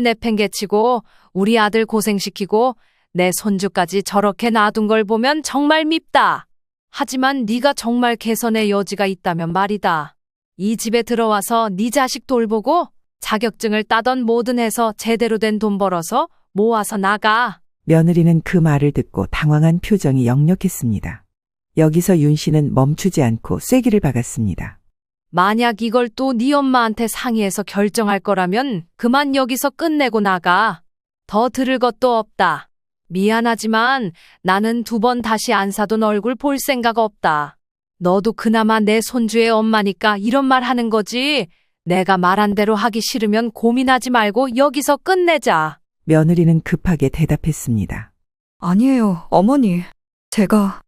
내팽개치고 우리 아들 고생시키고 내 손주까지 저렇게 놔둔 걸 보면 정말 밉다. 하지만 네가 정말 개선의 여지가 있다면 말이다. 이 집에 들어와서 네 자식 돌보고 자격증을 따던 뭐든 해서 제대로 된 돈 벌어서 모아서 나가. 며느리는 그 말을 듣고 당황한 표정이 역력했습니다. 여기서 윤 씨는 멈추지 않고 쐐기를 박았습니다. 만약 이걸 또 네 엄마한테 상의해서 결정할 거라면 그만 여기서 끝내고 나가. 더 들을 것도 없다. 미안하지만 나는 2번 다시 안사돈 얼굴 볼 생각 없다. 너도 그나마 내 손주의 엄마니까 이런 말 하는 거지. 내가 말한 대로 하기 싫으면 고민하지 말고 여기서 끝내자. 며느리는 급하게 대답했습니다. 아니에요, 어머니. 제가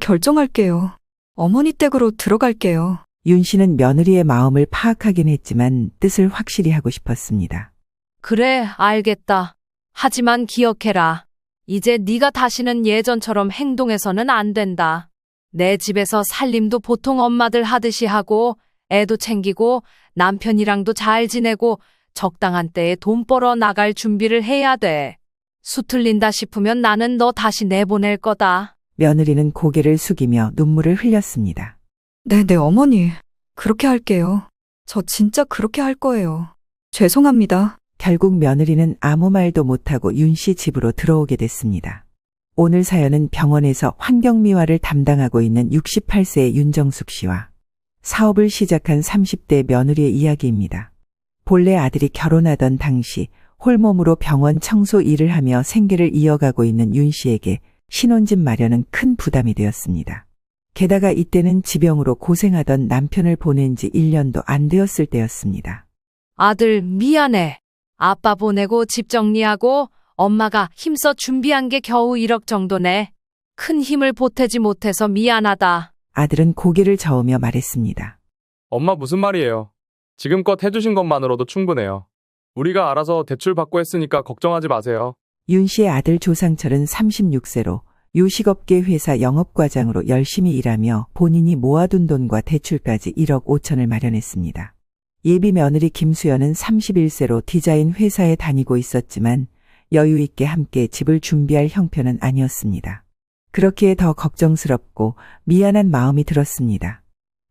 결정할게요. 어머니 댁으로 들어갈게요. 윤 씨는 며느리의 마음을 파악하긴 했지만 뜻을 확실히 하고 싶었습니다. 그래, 알겠다. 하지만 기억해라. 이제 네가 다시는 예전처럼 행동해서는 안 된다. 내 집에서 살림도 보통 엄마들 하듯이 하고 애도 챙기고 남편이랑도 잘 지내고 적당한 때에 돈 벌어 나갈 준비를 해야 돼. 수틀린다 싶으면 나는 너 다시 내보낼 거다. 며느리는 고개를 숙이며 눈물을 흘렸습니다. 네, 어머니. 그렇게 할게요. 저 진짜 그렇게 할 거예요. 죄송합니다. 결국 며느리는 아무 말도 못하고 윤 씨 집으로 들어오게 됐습니다. 오늘 사연은 병원에서 환경미화를 담당하고 있는 68세의 윤정숙 씨와 사업을 시작한 30대 며느리의 이야기입니다. 본래 아들이 결혼하던 당시 홀몸으로 병원 청소 일을 하며 생계를 이어가고 있는 윤 씨에게 신혼집 마련은 큰 부담이 되었습니다. 게다가 이때는 지병으로 고생하던 남편을 보낸 지 1년도 안 되었을 때였습니다. 아들, 미안해. 아빠 보내고 집 정리하고 엄마가 힘써 준비한 게 겨우 1억 정도네. 큰 힘을 보태지 못해서 미안하다. 아들은 고개를 저으며 말했습니다. 엄마 무슨 말이에요? 지금껏 해주신 것만으로도 충분해요. 우리가 알아서 대출 받고 했으니까 걱정하지 마세요. 윤 씨의 아들 조상철은 36세로 요식업계 회사 영업과장으로 열심히 일하며 본인이 모아둔 돈과 대출까지 1억 5천을 마련했습니다. 예비 며느리 김수연은 31세로 디자인 회사에 다니고 있었지만 여유 있게 함께 집을 준비할 형편은 아니었습니다. 그렇기에 더 걱정스럽고 미안한 마음이 들었습니다.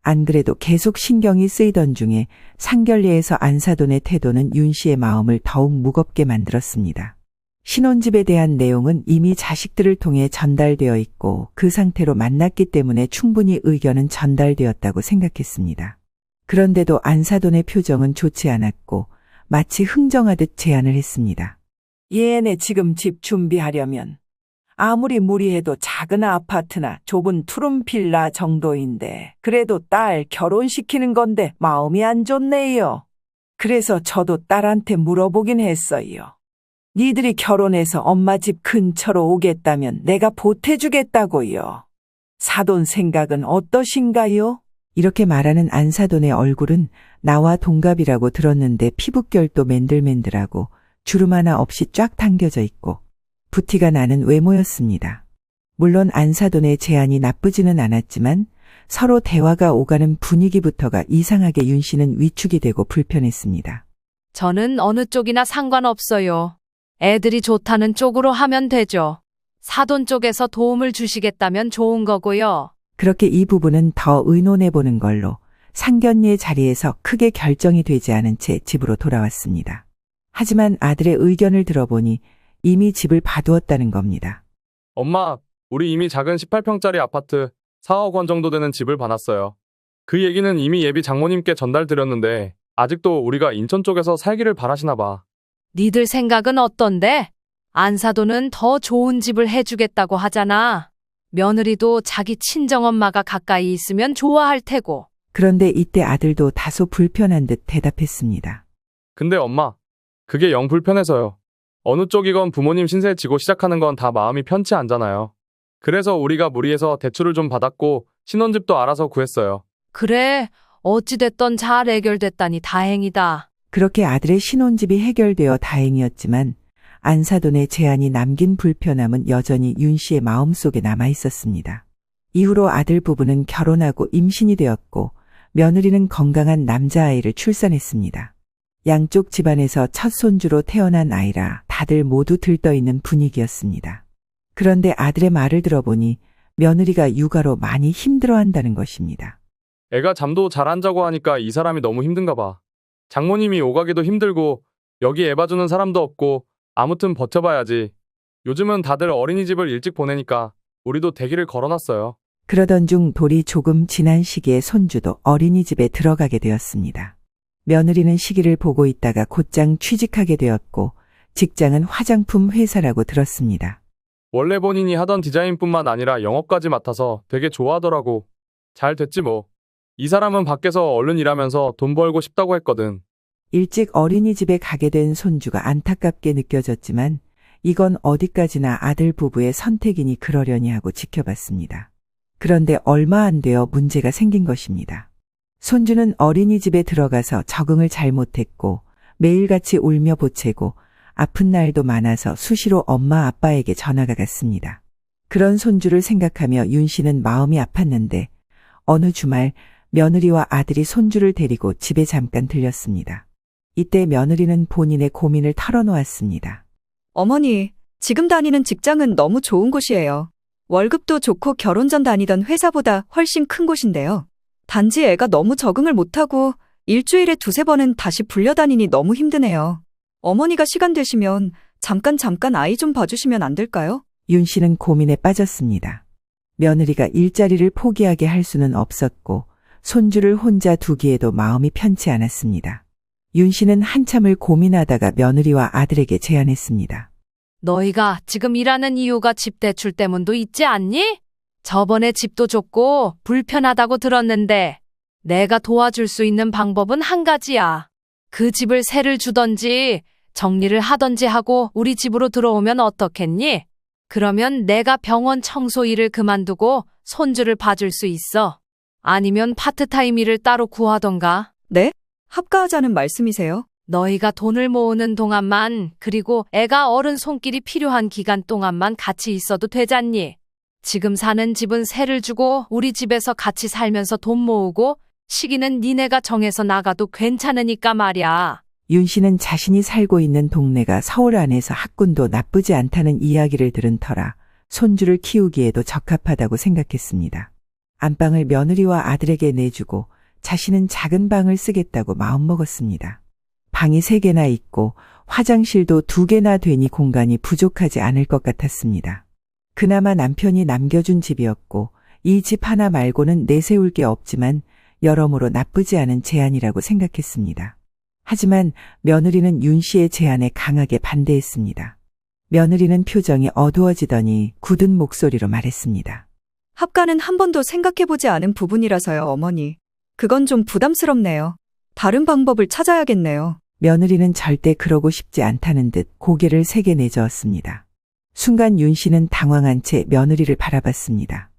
안 그래도 계속 신경이 쓰이던 중에 상견례에서 안사돈의 태도는 윤 씨의 마음을 더욱 무겁게 만들었습니다. 신혼집에 대한 내용은 이미 자식들을 통해 전달되어 있고 그 상태로 만났기 때문에 충분히 의견은 전달되었다고 생각했습니다. 그런데도 안사돈의 표정은 좋지 않았고 마치 흥정하듯 제안을 했습니다. 얘네 지금 집 준비하려면 아무리 무리해도 작은 아파트나 좁은 투룸 빌라 정도인데 그래도 딸 결혼시키는 건데 마음이 안 좋네요. 그래서 저도 딸한테 물어보긴 했어요. 니들이 결혼해서 엄마 집 근처로 오겠다면 내가 보태주겠다고요. 사돈 생각은 어떠신가요? 이렇게 말하는 안사돈의 얼굴은 나와 동갑이라고 들었는데 피부결도 맨들맨들하고 주름 하나 없이 쫙 당겨져 있고 부티가 나는 외모였습니다. 물론 안사돈의 제안이 나쁘지는 않았지만 서로 대화가 오가는 분위기부터가 이상하게 윤 씨는 위축이 되고 불편했습니다. 저는 어느 쪽이나 상관없어요. 애들이 좋다는 쪽으로 하면 되죠. 사돈 쪽에서 도움을 주시겠다면 좋은 거고요. 그렇게 이 부분은 더 의논해보는 걸로 상견례 자리에서 크게 결정이 되지 않은 채 집으로 돌아왔습니다. 하지만 아들의 의견을 들어보니 이미 집을 봐두었다는 겁니다. 엄마, 우리 이미 작은 18평짜리 아파트 4억 원 정도 되는 집을 봐놨어요. 그 얘기는 이미 예비 장모님께 전달드렸는데 아직도 우리가 인천 쪽에서 살기를 바라시나 봐. 니들 생각은 어떤데? 안사돈은 더 좋은 집을 해주겠다고 하잖아. 며느리도 자기 친정엄마가 가까이 있으면 좋아할 테고. 그런데 이때 아들도 다소 불편한 듯 대답했습니다. 근데 엄마, 그게 영 불편해서요. 어느 쪽이건 부모님 신세 지고 시작하는 건 다 마음이 편치 않잖아요. 그래서 우리가 무리해서 대출을 좀 받았고 신혼집도 알아서 구했어요. 그래, 어찌됐던 잘 해결됐다니 다행이다. 그렇게 아들의 신혼집이 해결되어 다행이었지만 안사돈의 제안이 남긴 불편함은 여전히 윤 씨의 마음속에 남아 있었습니다. 이후로 아들 부부는 결혼하고 임신이 되었고 며느리는 건강한 남자아이를 출산했습니다. 양쪽 집안에서 첫 손주로 태어난 아이라 다들 모두 들떠있는 분위기였습니다. 그런데 아들의 말을 들어보니 며느리가 육아로 많이 힘들어한다는 것입니다. 애가 잠도 잘 안 자고 하니까 이 사람이 너무 힘든가 봐. 장모님이 오가기도 힘들고 여기 애 봐주는 사람도 없고 아무튼 버텨봐야지. 요즘은 다들 어린이집을 일찍 보내니까 우리도 대기를 걸어놨어요. 그러던 중 돌이 조금 지난 시기에 손주도 어린이집에 들어가게 되었습니다. 며느리는 시기를 보고 있다가 곧장 취직하게 되었고 직장은 화장품 회사라고 들었습니다. 원래 본인이 하던 디자인뿐만 아니라 영업까지 맡아서 되게 좋아하더라고. 잘 됐지 뭐. 이 사람은 밖에서 얼른 일하면서 돈 벌고 싶다고 했거든. 일찍 어린이집에 가게 된 손주가 안타깝게 느껴졌지만 이건 어디까지나 아들 부부의 선택이니 그러려니 하고 지켜봤습니다. 그런데 얼마 안 되어 문제가 생긴 것입니다. 손주는 어린이집에 들어가서 적응을 잘못했고 매일같이 울며 보채고 아픈 날도 많아서 수시로 엄마 아빠에게 전화가 갔습니다. 그런 손주를 생각하며 윤 씨는 마음이 아팠는데 어느 주말 며느리와 아들이 손주를 데리고 집에 잠깐 들렸습니다. 이때 며느리는 본인의 고민을 털어놓았습니다. 어머니, 지금 다니는 직장은 너무 좋은 곳이에요. 월급도 좋고 결혼 전 다니던 회사보다 훨씬 큰 곳인데요. 단지 애가 너무 적응을 못하고 일주일에 두세 번은 다시 불려다니니 너무 힘드네요. 어머니가 시간 되시면 잠깐 아이 좀 봐주시면 안 될까요? 윤 씨는 고민에 빠졌습니다. 며느리가 일자리를 포기하게 할 수는 없었고 손주를 혼자 두기에도 마음이 편치 않았습니다. 윤 씨는 한참을 고민하다가 며느리와 아들에게 제안했습니다. 너희가 지금 일하는 이유가 집 대출 때문도 있지 않니? 저번에 집도 줬고 불편하다고 들었는데 내가 도와줄 수 있는 방법은 한 가지야. 그 집을 세를 주던지 정리를 하던지 하고 우리 집으로 들어오면 어떻겠니? 그러면 내가 병원 청소 일을 그만두고 손주를 봐줄 수 있어. 아니면 파트타임 일을 따로 구하던가. 네? 합가하자는 말씀이세요? 너희가 돈을 모으는 동안만, 그리고 애가 어른 손길이 필요한 기간 동안만 같이 있어도 되잖니. 지금 사는 집은 세를 주고 우리 집에서 같이 살면서 돈 모으고 시기는 니네가 정해서 나가도 괜찮으니까 말이야. 윤 씨는 자신이 살고 있는 동네가 서울 안에서 학군도 나쁘지 않다는 이야기를 들은 터라 손주를 키우기에도 적합하다고 생각했습니다. 안방을 며느리와 아들에게 내주고 자신은 작은 방을 쓰겠다고 마음먹었습니다. 방이 3개나 있고 화장실도 2개나 되니 공간이 부족하지 않을 것 같았습니다. 그나마 남편이 남겨준 집이었고 이 집 하나 말고는 내세울 게 없지만 여러모로 나쁘지 않은 제안이라고 생각했습니다. 하지만 며느리는 윤 씨의 제안에 강하게 반대했습니다. 며느리는 표정이 어두워지더니 굳은 목소리로 말했습니다. 합가는 한 번도 생각해보지 않은 부분이라서요, 어머니. 그건 좀 부담스럽네요. 다른 방법을 찾아야겠네요. 며느리는 절대 그러고 싶지 않다는 듯 고개를 세게 내저었습니다. 순간 윤 씨는 당황한 채 며느리를 바라봤습니다.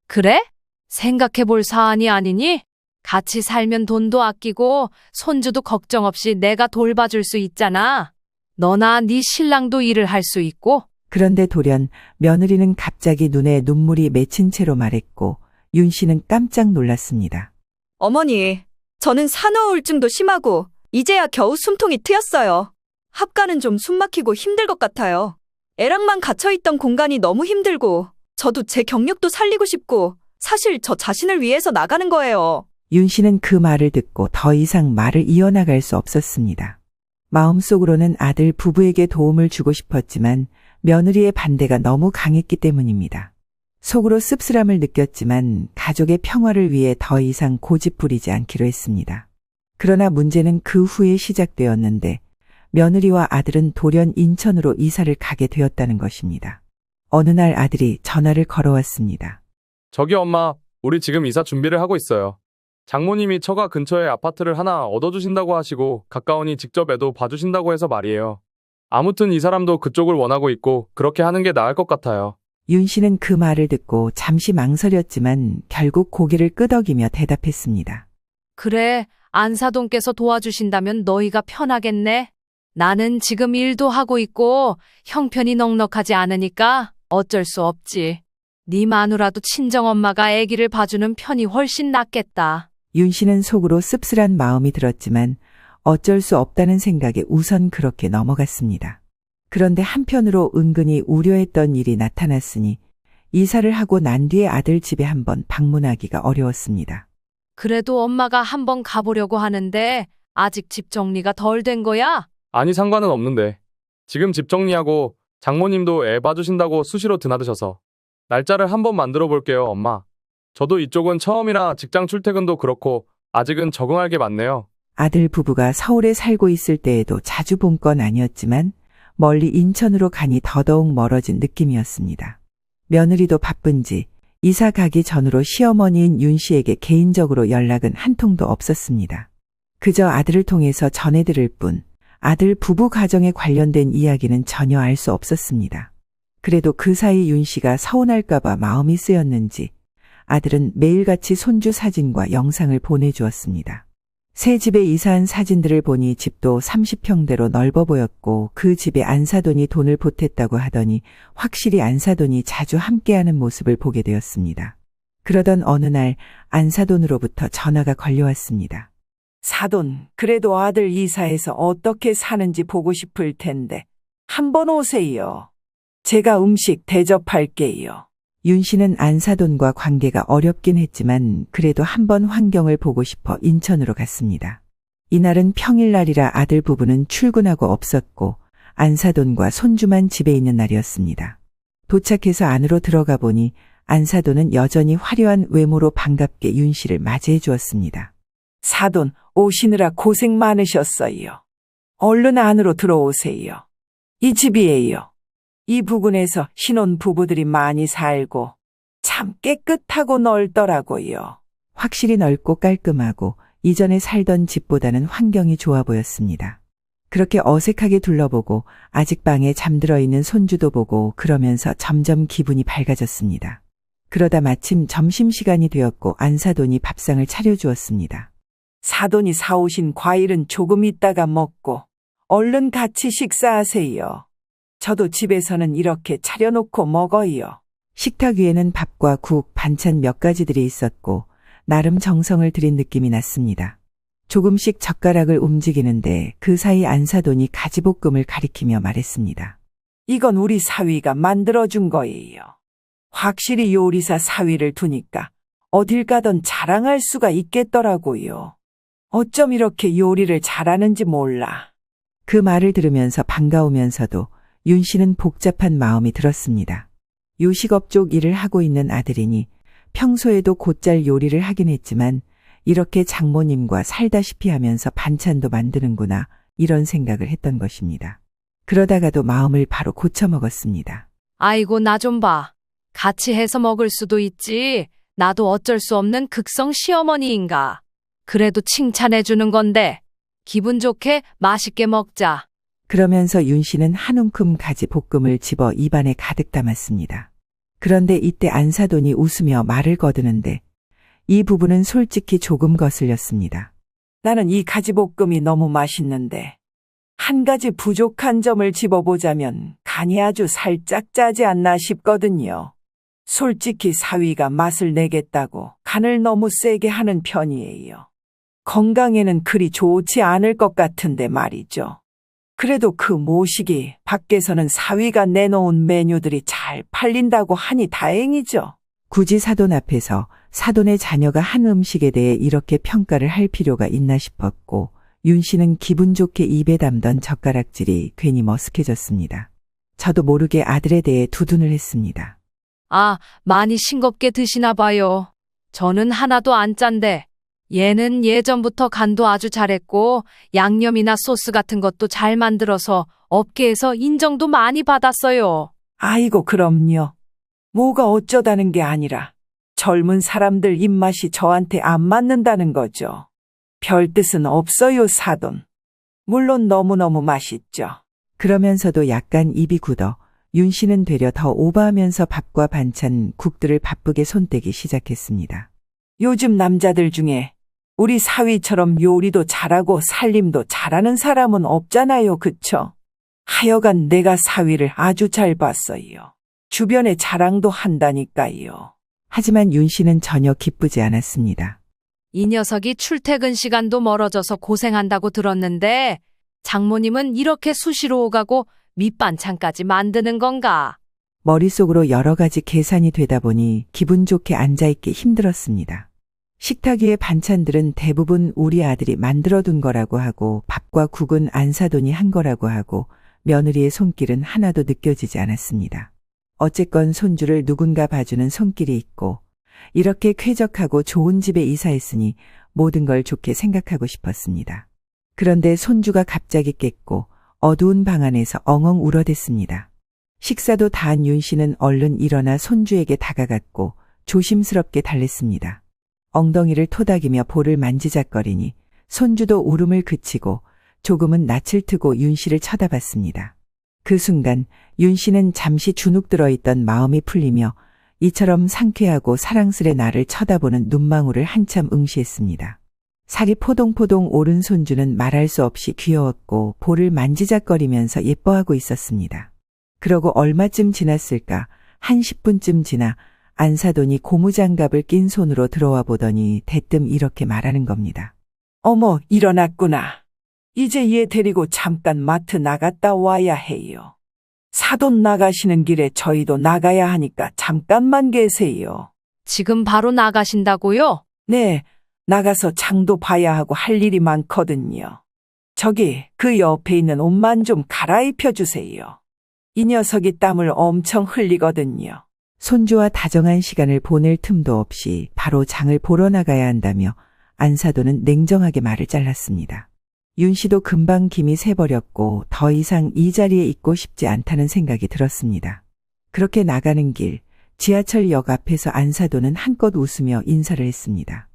그래? 생각해 볼 사안이 아니니? 같이 살면 돈도 아끼고 손주도 걱정 없이 내가 돌봐줄 수 있잖아. 너나 네 신랑도 일을 할 수 있고. 그런데 돌연 며느리는 갑자기 눈에 눈물이 맺힌 채로 말했고 윤 씨는 깜짝 놀랐습니다. 어머니, 저는 산후우울증도 심하고 이제야 겨우 숨통이 트였어요. 합가는 좀 숨막히고 힘들 것 같아요. 애랑만 갇혀있던 공간이 너무 힘들고 저도 제 경력도 살리고 싶고 사실 저 자신을 위해서 나가는 거예요. 윤 씨는 그 말을 듣고 더 이상 말을 이어나갈 수 없었습니다. 마음속으로는 아들 부부에게 도움을 주고 싶었지만 며느리의 반대가 너무 강했기 때문입니다. 속으로 씁쓸함을 느꼈지만 가족의 평화를 위해 더 이상 고집 부리지 않기로 했습니다. 그러나 문제는 그 후에 시작되었는데 며느리와 아들은 돌연 인천으로 이사를 가게 되었다는 것입니다. 어느 날 아들이 전화를 걸어왔습니다. 저기 엄마, 우리 지금 이사 준비를 하고 있어요. 장모님이 처가 근처에 아파트를 하나 얻어주신다고 하시고 가까우니 직접 애도 봐주신다고 해서 말이에요. 아무튼 이 사람도 그쪽을 원하고 있고 그렇게 하는 게 나을 것 같아요. 윤 씨는 그 말을 듣고 잠시 망설였지만 결국 고개를 끄덕이며 대답했습니다. 그래, 안사돈께서 도와주신다면 너희가 편하겠네. 나는 지금 일도 하고 있고 형편이 넉넉하지 않으니까 어쩔 수 없지. 네 마누라도 친정엄마가 아기를 봐주는 편이 훨씬 낫겠다. 윤 씨는 속으로 씁쓸한 마음이 들었지만 어쩔 수 없다는 생각에 우선 그렇게 넘어갔습니다. 그런데 한편으로 은근히 우려했던 일이 나타났으니 이사를 하고 난 뒤에 아들 집에 한번 방문하기가 어려웠습니다. 그래도 엄마가 한번 가보려고 하는데 아직 집 정리가 덜 된 거야? 아니, 상관은 없는데. 지금 집 정리하고 장모님도 애 봐주신다고 수시로 드나드셔서 날짜를 한번 만들어 볼게요, 엄마. 저도 이쪽은 처음이라 직장 출퇴근도 그렇고 아직은 적응할 게 많네요. 아들 부부가 서울에 살고 있을 때에도 자주 본 건 아니었지만 멀리 인천으로 가니 더더욱 멀어진 느낌이었습니다. 며느리도 바쁜지 이사 가기 전으로 시어머니인 윤 씨에게 개인적으로 연락은 한 통도 없었습니다. 그저 아들을 통해서 전해 들을 뿐 아들 부부 가정에 관련된 이야기는 전혀 알 수 없었습니다. 그래도 그 사이 윤 씨가 서운할까봐 마음이 쓰였는지 아들은 매일같이 손주 사진과 영상을 보내주었습니다. 새 집에 이사한 사진들을 보니 집도 30평대로 넓어 보였고 그 집에 안사돈이 돈을 보탰다고 하더니 확실히 안사돈이 자주 함께하는 모습을 보게 되었습니다. 그러던 어느 날 안사돈으로부터 전화가 걸려왔습니다. 사돈, 그래도 아들 이사해서 어떻게 사는지 보고 싶을 텐데 한번 오세요. 제가 음식 대접할게요. 윤 씨는 안사돈과 관계가 어렵긴 했지만 그래도 한번 환경을 보고 싶어 인천으로 갔습니다. 이날은 평일날이라 아들 부부는 출근하고 없었고 안사돈과 손주만 집에 있는 날이었습니다. 도착해서 안으로 들어가 보니 안사돈은 여전히 화려한 외모로 반갑게 윤 씨를 맞이해 주었습니다. 사돈, 오시느라 고생 많으셨어요. 얼른 안으로 들어오세요. 이 집이에요. 이 부근에서 신혼 부부들이 많이 살고 참 깨끗하고 넓더라고요. 확실히 넓고 깔끔하고 이전에 살던 집보다는 환경이 좋아 보였습니다. 그렇게 어색하게 둘러보고 아직 방에 잠들어 있는 손주도 보고 그러면서 점점 기분이 밝아졌습니다. 그러다 마침 점심시간이 되었고 안사돈이 밥상을 차려주었습니다. 사돈이 사오신 과일은 조금 있다가 먹고 얼른 같이 식사하세요. 저도 집에서는 이렇게 차려놓고 먹어요. 식탁 위에는 밥과 국, 반찬 몇 가지들이 있었고 나름 정성을 들인 느낌이 났습니다. 조금씩 젓가락을 움직이는데 그 사이 안사돈이 가지볶음을 가리키며 말했습니다. 이건 우리 사위가 만들어준 거예요. 확실히 요리사 사위를 두니까 어딜 가던 자랑할 수가 있겠더라고요. 어쩜 이렇게 요리를 잘하는지 몰라. 그 말을 들으면서 반가우면서도 윤 씨는 복잡한 마음이 들었습니다. 요식업 쪽 일을 하고 있는 아들이니 평소에도 곧잘 요리를 하긴 했지만 이렇게 장모님과 살다시피 하면서 반찬도 만드는구나 이런 생각을 했던 것입니다. 그러다가도 마음을 바로 고쳐먹었습니다. 아이고, 나 좀 봐. 같이 해서 먹을 수도 있지. 나도 어쩔 수 없는 극성 시어머니인가. 그래도 칭찬해 주는 건데 기분 좋게 맛있게 먹자. 그러면서 윤 씨는 한 움큼 가지 볶음을 집어 입안에 가득 담았습니다. 그런데 이때 안사돈이 웃으며 말을 거두는데 이 부분은 솔직히 조금 거슬렸습니다. 나는 이 가지볶음이 너무 맛있는데 한 가지 부족한 점을 집어보자면 간이 아주 살짝 짜지 않나 싶거든요. 솔직히 사위가 맛을 내겠다고 간을 너무 세게 하는 편이에요. 건강에는 그리 좋지 않을 것 같은데 말이죠. 그래도 그 모시기 밖에서는 사위가 내놓은 메뉴들이 잘 팔린다고 하니 다행이죠. 굳이 사돈 앞에서 사돈의 자녀가 한 음식에 대해 이렇게 평가를 할 필요가 있나 싶었고 윤 씨는 기분 좋게 입에 담던 젓가락질이 괜히 머쓱해졌습니다. 저도 모르게 아들에 대해 두둔을 했습니다. 아, 많이 싱겁게 드시나 봐요. 저는 하나도 안 짠데. 얘는 예전부터 간도 아주 잘했고 양념이나 소스 같은 것도 잘 만들어서 업계에서 인정도 많이 받았어요. 아이고 그럼요. 뭐가 어쩌다는 게 아니라 젊은 사람들 입맛이 저한테 안 맞는다는 거죠. 별 뜻은 없어요, 사돈. 물론 너무너무 맛있죠. 그러면서도 약간 입이 굳어 윤 씨는 되려 더 오버하면서 밥과 반찬, 국들을 바쁘게 손대기 시작했습니다. 요즘 남자들 중에 우리 사위처럼 요리도 잘하고 살림도 잘하는 사람은 없잖아요, 그쵸? 하여간 내가 사위를 아주 잘 봤어요. 주변에 자랑도 한다니까요. 하지만 윤 씨는 전혀 기쁘지 않았습니다. 이 녀석이 출퇴근 시간도 멀어져서 고생한다고 들었는데 장모님은 이렇게 수시로 오가고 밑반찬까지 만드는 건가? 머릿속으로 여러 가지 계산이 되다 보니 기분 좋게 앉아있기 힘들었습니다. 식탁 위의 반찬들은 대부분 우리 아들이 만들어둔 거라고 하고 밥과 국은 안사돈이 한 거라고 하고 며느리의 손길은 하나도 느껴지지 않았습니다. 어쨌건 손주를 누군가 봐주는 손길이 있고 이렇게 쾌적하고 좋은 집에 이사했으니 모든 걸 좋게 생각하고 싶었습니다. 그런데 손주가 갑자기 깼고 어두운 방 안에서 엉엉 울어댔습니다. 식사도 다 한 윤 씨는 얼른 일어나 손주에게 다가갔고 조심스럽게 달랬습니다. 엉덩이를 토닥이며 볼을 만지작거리니 손주도 울음을 그치고 조금은 낯을 트고 윤 씨를 쳐다봤습니다. 그 순간 윤 씨는 잠시 주눅 들어있던 마음이 풀리며 이처럼 상쾌하고 사랑스레 나를 쳐다보는 눈망울을 한참 응시했습니다. 살이 포동포동 오른 손주는 말할 수 없이 귀여웠고 볼을 만지작거리면서 예뻐하고 있었습니다. 그러고 얼마쯤 지났을까? 한 10분쯤 지나 안사돈이 고무장갑을 낀 손으로 들어와 보더니 대뜸 이렇게 말하는 겁니다. 어머, 일어났구나. 이제 얘 데리고 잠깐 마트 나갔다 와야 해요. 사돈 나가시는 길에 저희도 나가야 하니까 잠깐만 계세요. 지금 바로 나가신다고요? 네, 나가서 장도 봐야 하고 할 일이 많거든요. 저기, 그 옆에 있는 옷만 좀 갈아입혀 주세요. 이 녀석이 땀을 엄청 흘리거든요. 손주와 다정한 시간을 보낼 틈도 없이 바로 장을 보러 나가야 한다며 안사돈은 냉정하게 말을 잘랐습니다. 윤 씨도 금방 김이 새버렸고 더 이상 이 자리에 있고 싶지 않다는 생각이 들었습니다. 그렇게 나가는 길, 지하철역 앞에서 안사돈은 한껏 웃으며 인사를 했습니다.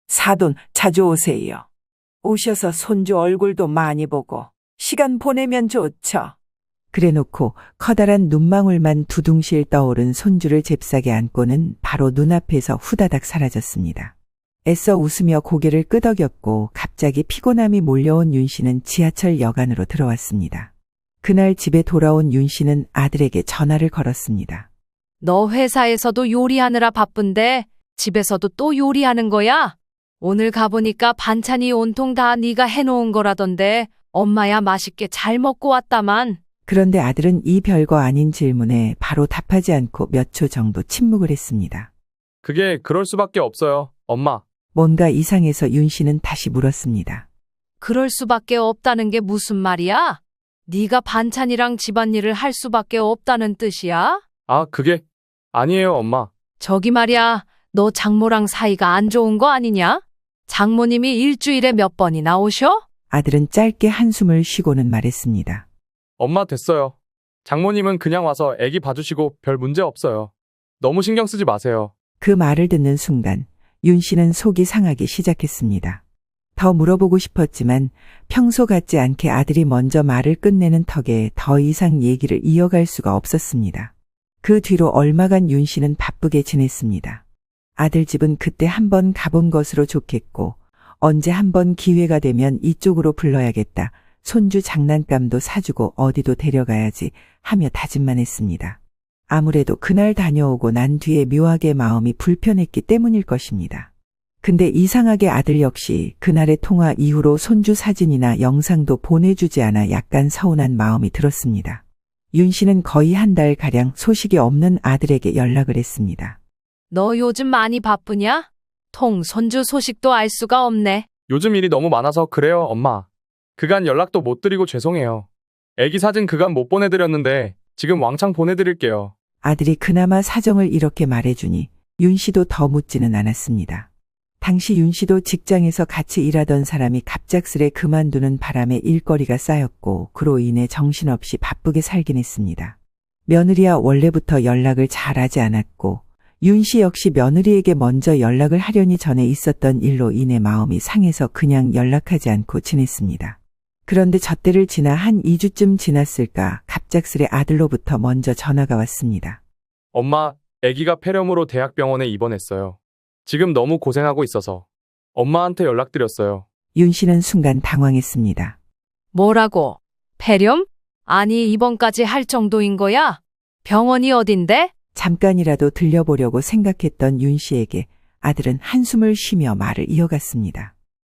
사돈, 자주 오세요. 오셔서 손주 얼굴도 많이 보고 시간 보내면 좋죠. 그래놓고 커다란 눈망울만 두둥실 떠오른 손주를 잽싸게 안고는 바로 눈앞에서 후다닥 사라졌습니다. 애써 웃으며 고개를 끄덕였고 갑자기 피곤함이 몰려온 윤 씨는 지하철역 안으로 들어왔습니다. 그날 집에 돌아온 윤 씨는 아들에게 전화를 걸었습니다. 너 회사에서도 요리하느라 바쁜데 집에서도 또 요리하는 거야? 오늘 가보니까 반찬이 온통 다 네가 해놓은 거라던데 엄마야 맛있게 잘 먹고 왔다만. 그런데 아들은 이 별거 아닌 질문에 바로 답하지 않고 몇 초 정도 침묵을 했습니다. 그게 그럴 수밖에 없어요, 엄마. 뭔가 이상해서 윤 씨는 다시 물었습니다. 그럴 수밖에 없다는 게 무슨 말이야? 네가 반찬이랑 집안일을 할 수밖에 없다는 뜻이야? 아, 그게 아니에요, 엄마. 저기 말이야, 너 장모랑 사이가 안 좋은 거 아니냐? 장모님이 일주일에 몇 번이나 오셔? 아들은 짧게 한숨을 쉬고는 말했습니다. 엄마 됐어요. 장모님은 그냥 와서 애기 봐주시고 별 문제 없어요. 너무 신경 쓰지 마세요. 그 말을 듣는 순간 윤 씨는 속이 상하기 시작했습니다. 더 물어보고 싶었지만 평소 같지 않게 아들이 먼저 말을 끝내는 턱에 더 이상 얘기를 이어갈 수가 없었습니다. 그 뒤로 얼마간 윤 씨는 바쁘게 지냈습니다. 아들 집은 그때 한번 가본 것으로 좋겠고 언제 한번 기회가 되면 이쪽으로 불러야겠다. 손주 장난감도 사주고 어디도 데려가야지 하며 다짐만 했습니다. 아무래도 그날 다녀오고 난 뒤에 묘하게 마음이 불편했기 때문일 것입니다. 근데 이상하게 아들 역시 그날의 통화 이후로 손주 사진이나 영상도 보내주지 않아 약간 서운한 마음이 들었습니다. 윤 씨는 거의 한 달가량 소식이 없는 아들에게 연락을 했습니다. 너 요즘 많이 바쁘냐? 손주 소식도 알 수가 없네. 요즘 일이 너무 많아서 그래요, 엄마. 그간 연락도 못 드리고 죄송해요. 애기 사진 그간 못 보내드렸는데 지금 왕창 보내드릴게요. 아들이 그나마 사정을 이렇게 말해주니 윤 씨도 더 묻지는 않았습니다. 당시 윤 씨도 직장에서 같이 일하던 사람이 갑작스레 그만두는 바람에 일거리가 쌓였고 그로 인해 정신없이 바쁘게 살긴 했습니다. 며느리와 원래부터 연락을 잘하지 않았고 윤 씨 역시 며느리에게 먼저 연락을 하려니 전에 있었던 일로 인해 마음이 상해서 그냥 연락하지 않고 지냈습니다. 그런데 젖대를 지나 한 2주쯤 지났을까 갑작스레 아들로부터 먼저 전화가 왔습니다. 엄마, 애기가 폐렴으로 대학병원에 입원했어요. 지금 너무 고생하고 있어서 엄마한테 연락드렸어요. 윤 씨는 순간 당황했습니다. 뭐라고? 폐렴? 아니, 입원까지 할 정도인 거야? 병원이 어딘데? 잠깐이라도 들려보려고 생각했던 윤 씨에게 아들은 한숨을 쉬며 말을 이어갔습니다.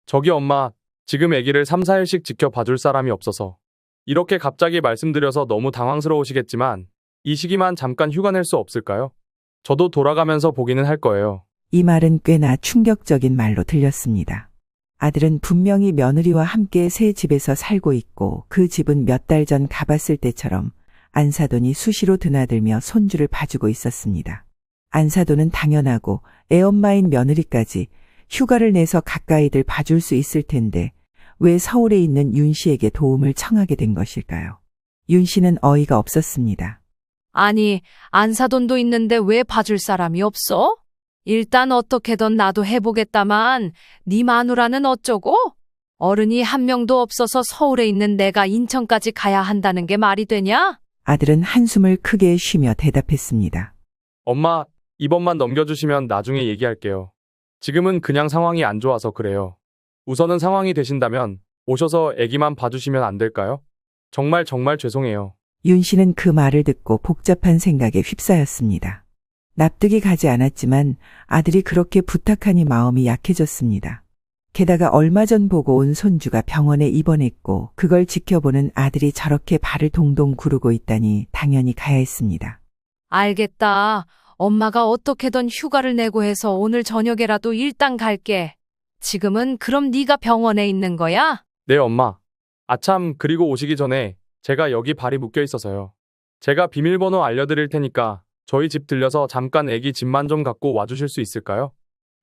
저기 엄마, 지금 아기를 3, 4일씩 지켜봐줄 사람이 없어서 이렇게 갑자기 말씀드려서 너무 당황스러우시겠지만 이 시기만 잠깐 휴가 낼 수 없을까요? 저도 돌아가면서 보기는 할 거예요. 이 말은 꽤나 충격적인 말로 들렸습니다. 아들은 분명히 며느리와 함께 새 집에서 살고 있고 그 집은 몇 달 전 가봤을 때처럼 안사돈이 수시로 드나들며 손주를 봐주고 있었습니다. 안사돈은 당연하고 애엄마인 며느리까지 휴가를 내서 가까이들 봐줄 수 있을 텐데 왜 서울에 있는 윤 씨에게 도움을 청하게 된 것일까요? 윤 씨는 어이가 없었습니다. 아니, 안사돈도 있는데 왜 봐줄 사람이 없어? 일단 어떻게든 나도 해보겠다만 네 마누라는 어쩌고? 어른이 한 명도 없어서 서울에 있는 내가 인천까지 가야 한다는 게 말이 되냐? 아들은 한숨을 크게 쉬며 대답했습니다. 엄마, 이번만 넘겨주시면 나중에 얘기할게요. 지금은 그냥 상황이 안 좋아서 그래요. 우선은 상황이 되신다면 오셔서 아기만 봐주시면 안 될까요? 정말 죄송해요. 윤 씨는 그 말을 듣고 복잡한 생각에 휩싸였습니다. 납득이 가지 않았지만 아들이 그렇게 부탁하니 마음이 약해졌습니다. 게다가 얼마 전 보고 온 손주가 병원에 입원했고 그걸 지켜보는 아들이 저렇게 발을 동동 구르고 있다니 당연히 가야 했습니다. 알겠다. 엄마가 어떻게든 휴가를 내고 해서 오늘 저녁에라도 일단 갈게. 지금은 그럼 네가 병원에 있는 거야? 네, 엄마. 아참, 그리고 오시기 전에 제가 여기 발이 묶여 있어서요. 제가 비밀번호 알려드릴 테니까 저희 집 들려서 잠깐 아기 짐만 좀 갖고 와주실 수 있을까요?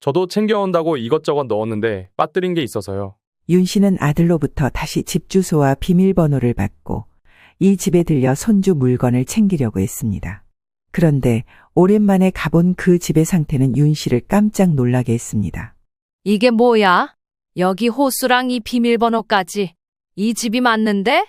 저도 챙겨온다고 이것저것 넣었는데 빠뜨린 게 있어서요. 윤 씨는 아들로부터 다시 집 주소와 비밀번호를 받고 이 집에 들려 손주 물건을 챙기려고 했습니다. 그런데 오랜만에 가본 그 집의 상태는 윤 씨를 깜짝 놀라게 했습니다. 이게 뭐야? 여기 호수랑 이 비밀번호까지. 이 집이 맞는데?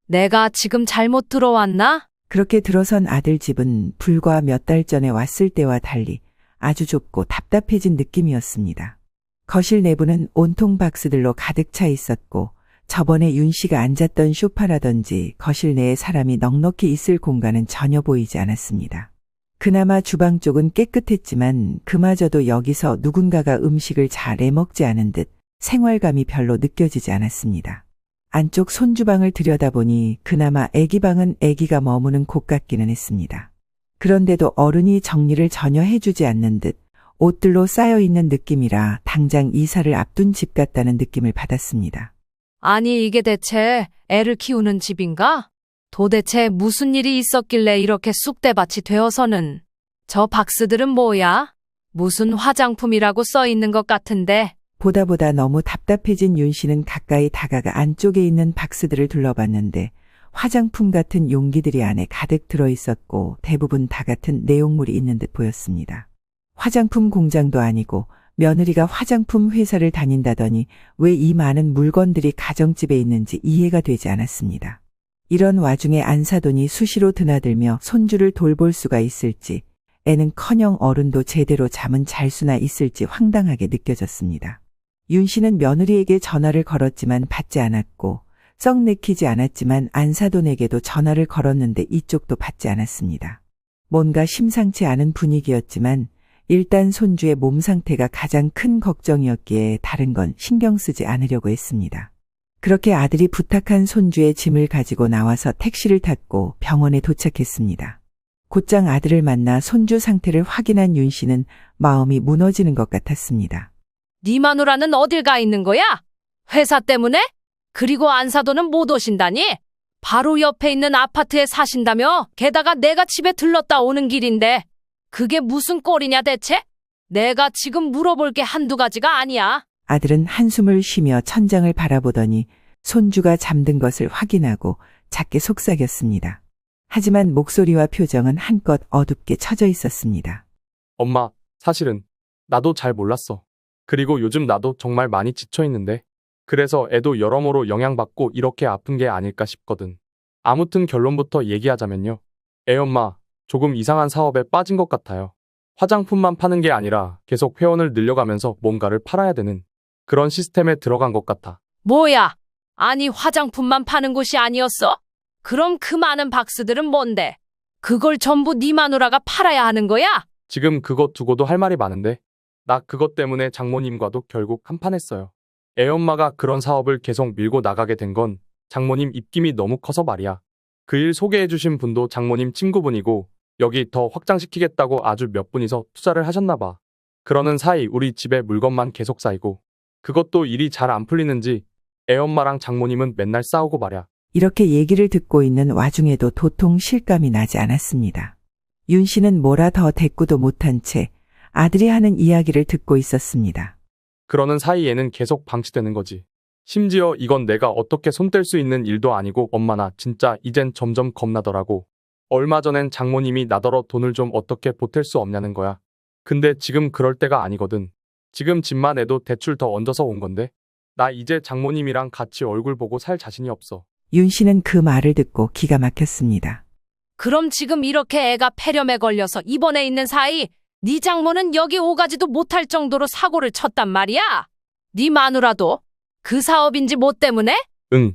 내가 지금 잘못 들어왔나? 그렇게 들어선 아들 집은 불과 몇 달 전에 왔을 때와 달리 아주 좁고 답답해진 느낌이었습니다. 거실 내부는 온통 박스들로 가득 차 있었고 저번에 윤 씨가 앉았던 소파라든지 거실 내에 사람이 넉넉히 있을 공간은 전혀 보이지 않았습니다. 그나마 주방 쪽은 깨끗했지만 그마저도 여기서 누군가가 음식을 잘 해먹지 않은 듯 생활감이 별로 느껴지지 않았습니다. 안쪽 손주방을 들여다보니 그나마 아기 방은 아기가 머무는 곳 같기는 했습니다. 그런데도 어른이 정리를 전혀 해주지 않는 듯 옷들로 쌓여있는 느낌이라 당장 이사를 앞둔 집 같다는 느낌을 받았습니다. 아니, 이게 대체 애를 키우는 집인가? 도대체 무슨 일이 있었길래 이렇게 쑥대밭이 되어서는. 저 박스들은 뭐야? 무슨 화장품이라고 써 있는 것 같은데. 보다 너무 답답해진 윤 씨는 가까이 다가가 안쪽에 있는 박스들을 둘러봤는데 화장품 같은 용기들이 안에 가득 들어있었고 대부분 다 같은 내용물이 있는 듯 보였습니다. 화장품 공장도 아니고 며느리가 화장품 회사를 다닌다더니 왜 이 많은 물건들이 가정집에 있는지 이해가 되지 않았습니다. 이런 와중에 안사돈이 수시로 드나들며 손주를 돌볼 수가 있을지 애는커녕 어른도 제대로 잠은 잘 수나 있을지 황당하게 느껴졌습니다. 윤 씨는 며느리에게 전화를 걸었지만 받지 않았고 썩 내키지 않았지만 안사돈에게도 전화를 걸었는데 이쪽도 받지 않았습니다. 뭔가 심상치 않은 분위기였지만 일단 손주의 몸 상태가 가장 큰 걱정이었기에 다른 건 신경 쓰지 않으려고 했습니다. 그렇게 아들이 부탁한 손주의 짐을 가지고 나와서 택시를 탔고 병원에 도착했습니다. 곧장 아들을 만나 손주 상태를 확인한 윤 씨는 마음이 무너지는 것 같았습니다. 네 마누라는 어딜 가 있는 거야? 회사 때문에? 그리고 안사돈은 못 오신다니? 바로 옆에 있는 아파트에 사신다며? 게다가 내가 집에 들렀다 오는 길인데 그게 무슨 꼴이냐 대체? 내가 지금 물어볼 게 한두 가지가 아니야. 아들은 한숨을 쉬며 천장을 바라보더니 손주가 잠든 것을 확인하고 작게 속삭였습니다. 하지만 목소리와 표정은 한껏 어둡게 처져 있었습니다. 엄마, 사실은 나도 잘 몰랐어. 그리고 요즘 나도 정말 많이 지쳐있는데 그래서 애도 여러모로 영향받고 이렇게 아픈 게 아닐까 싶거든. 아무튼 결론부터 얘기하자면요. 애 엄마, 조금 이상한 사업에 빠진 것 같아요. 화장품만 파는 게 아니라 계속 회원을 늘려가면서 뭔가를 팔아야 되는 그런 시스템에 들어간 것 같아. 뭐야? 아니, 화장품만 파는 곳이 아니었어? 그럼 그 많은 박스들은 뭔데? 그걸 전부 네 마누라가 팔아야 하는 거야? 지금 그것 두고도 할 말이 많은데 나 그것 때문에 장모님과도 결국 한판했어요. 애엄마가 그런 사업을 계속 밀고 나가게 된 건 장모님 입김이 너무 커서 말이야. 그 일 소개해주신 분도 장모님 친구분이고 여기 더 확장시키겠다고 아주 몇 분이서 투자를 하셨나 봐. 그러는 사이 우리 집에 물건만 계속 쌓이고 그것도 일이 잘 안 풀리는지 애엄마랑 장모님은 맨날 싸우고 말야. 이렇게 얘기를 듣고 있는 와중에도 도통 실감이 나지 않았습니다. 윤 씨는 뭐라 더 대꾸도 못한 채 아들이 하는 이야기를 듣고 있었습니다. 그러는 사이에는 계속 방치되는 거지. 심지어 이건 내가 어떻게 손댈 수 있는 일도 아니고 엄마 나 진짜 이젠 점점 겁나더라고. 얼마 전엔 장모님이 나더러 돈을 좀 어떻게 보탤 수 없냐는 거야. 근데 지금 그럴 때가 아니거든. 지금 집만 해도 대출 더 얹어서 온 건데. 나 이제 장모님이랑 같이 얼굴 보고 살 자신이 없어. 윤 씨는 그 말을 듣고 기가 막혔습니다. 그럼 지금 이렇게 애가 폐렴에 걸려서 입원해 있는 사이 네 장모는 여기 오가지도 못할 정도로 사고를 쳤단 말이야. 네 마누라도 그 사업인지 뭐 때문에? 응.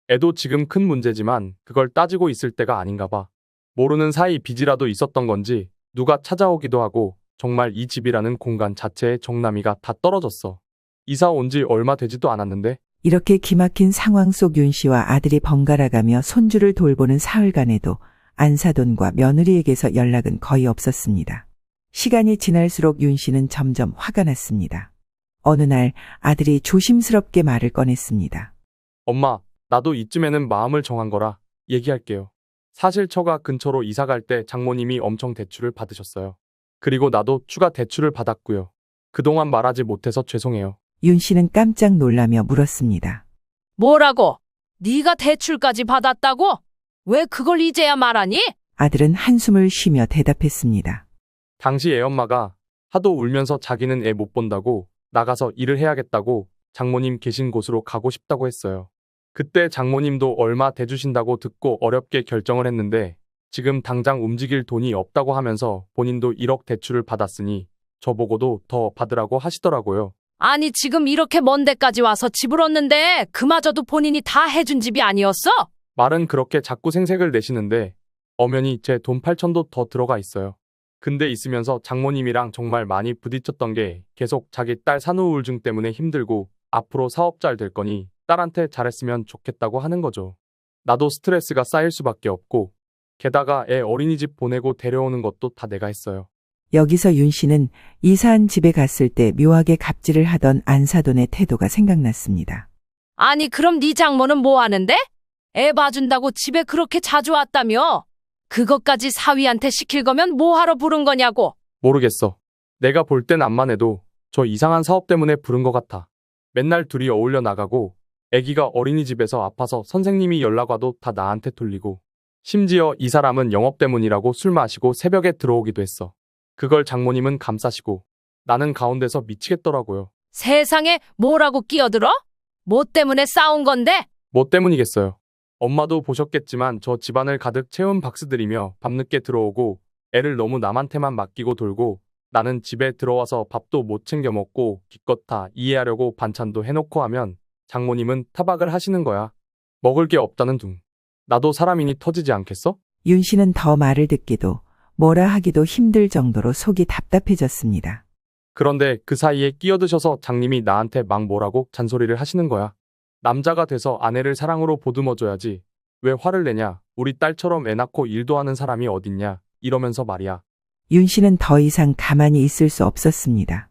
애도 지금 큰 문제지만 그걸 따지고 있을 때가 아닌가 봐. 모르는 사이 빚이라도 있었던 건지 누가 찾아오기도 하고 정말 이 집이라는 공간 자체의 정남이가 다 떨어졌어. 이사 온 지 얼마 되지도 않았는데. 이렇게 기막힌 상황 속 윤 씨와 아들이 번갈아가며 손주를 돌보는 사흘간에도 안사돈과 며느리에게서 연락은 거의 없었습니다. 시간이 지날수록 윤 씨는 점점 화가 났습니다. 어느 날 아들이 조심스럽게 말을 꺼냈습니다. 엄마, 나도 이쯤에는 마음을 정한 거라 얘기할게요. 사실 처가 근처로 이사 갈 때 장모님이 엄청 대출을 받으셨어요. 그리고 나도 추가 대출을 받았고요. 그동안 말하지 못해서 죄송해요. 윤 씨는 깜짝 놀라며 물었습니다. 뭐라고? 네가 대출까지 받았다고? 왜 그걸 이제야 말하니? 아들은 한숨을 쉬며 대답했습니다. 당시 애엄마가 하도 울면서 자기는 애 못 본다고 나가서 일을 해야겠다고 장모님 계신 곳으로 가고 싶다고 했어요. 그때 장모님도 얼마 대주신다고 듣고 어렵게 결정을 했는데 지금 당장 움직일 돈이 없다고 하면서 본인도 1억 대출을 받았으니 저보고도 더 받으라고 하시더라고요. 아니 지금 이렇게 먼 데까지 와서 집을 얻는데 그마저도 본인이 다 해준 집이 아니었어? 말은 그렇게 자꾸 생색을 내시는데 엄연히 제 돈 8천도 더 들어가 있어요. 근데 있으면서 장모님이랑 정말 많이 부딪혔던 게 계속 자기 딸 산후 우울증 때문에 힘들고 앞으로 사업 잘 될 거니 딸한테 잘했으면 좋겠다고 하는 거죠. 나도 스트레스가 쌓일 수밖에 없고 게다가 애 어린이집 보내고 데려오는 것도 다 내가 했어요. 여기서 윤 씨는 이사한 집에 갔을 때 묘하게 갑질을 하던 안사돈의 태도가 생각났습니다. 아니 그럼 네 장모는 뭐 하는데? 애 봐준다고 집에 그렇게 자주 왔다며? 그것까지 사위한테 시킬 거면 뭐하러 부른 거냐고. 모르겠어. 내가 볼 땐 암만 해도 저 이상한 사업 때문에 부른 것 같아. 맨날 둘이 어울려 나가고 애기가 어린이집에서 아파서 선생님이 연락 와도 다 나한테 돌리고 심지어 이 사람은 영업 때문이라고 술 마시고 새벽에 들어오기도 했어. 그걸 장모님은 감싸시고 나는 가운데서 미치겠더라고요. 세상에 뭐라고 끼어들어? 뭐 때문에 싸운 건데? 뭐 때문이겠어요. 엄마도 보셨겠지만 저 집안을 가득 채운 박스들이며 밤늦게 들어오고 애를 너무 남한테만 맡기고 돌고 나는 집에 들어와서 밥도 못 챙겨 먹고 기껏 다 이해하려고 반찬도 해놓고 하면 장모님은 타박을 하시는 거야. 먹을 게 없다는 둥. 나도 사람이니 터지지 않겠어? 윤 씨는 더 말을 듣기도 뭐라 하기도 힘들 정도로 속이 답답해졌습니다. 그런데 그 사이에 끼어드셔서 장님이 나한테 막 뭐라고 잔소리를 하시는 거야. 남자가 돼서 아내를 사랑으로 보듬어줘야지. 왜 화를 내냐. 우리 딸처럼 애 낳고 일도 하는 사람이 어딨냐. 이러면서 말이야. 윤 씨는 더 이상 가만히 있을 수 없었습니다.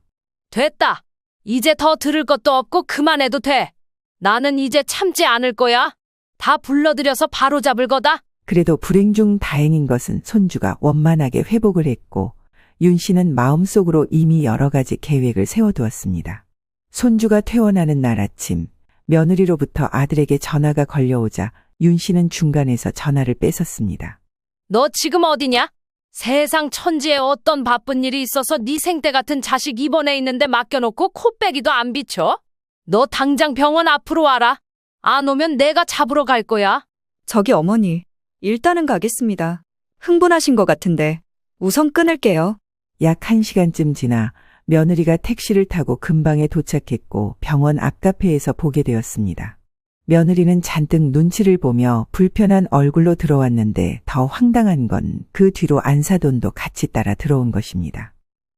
됐다. 이제 더 들을 것도 없고 그만해도 돼. 나는 이제 참지 않을 거야. 다 불러들여서 바로 잡을 거다. 그래도 불행 중 다행인 것은 손주가 원만하게 회복을 했고 윤 씨는 마음속으로 이미 여러 가지 계획을 세워두었습니다. 손주가 퇴원하는 날 아침 며느리로부터 아들에게 전화가 걸려오자 윤 씨는 중간에서 전화를 뺏었습니다. 너 지금 어디냐? 세상 천지에 어떤 바쁜 일이 있어서 네 생떼 같은 자식 입원해 있는데 맡겨놓고 코빼기도 안 비춰? 너 당장 병원 앞으로 와라. 안 오면 내가 잡으러 갈 거야. 저기 어머니, 일단은 가겠습니다. 흥분하신 것 같은데 우선 끊을게요. 약 1시간쯤 지나 며느리가 택시를 타고 근방에 도착했고 병원 앞 카페에서 보게 되었습니다. 며느리는 잔뜩 눈치를 보며 불편한 얼굴로 들어왔는데 더 황당한 건 그 뒤로 안사돈도 같이 따라 들어온 것입니다.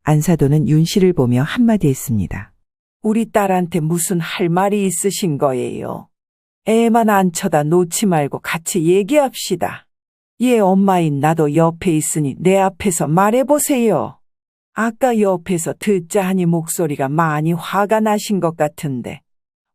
안사돈은 윤 씨를 보며 한마디 했습니다. 우리 딸한테 무슨 할 말이 있으신 거예요? 애만 안 쳐다 놓지 말고 같이 얘기합시다. 얘 엄마인 나도 옆에 있으니 내 앞에서 말해보세요. 아까 옆에서 듣자 하니 목소리가 많이 화가 나신 것 같은데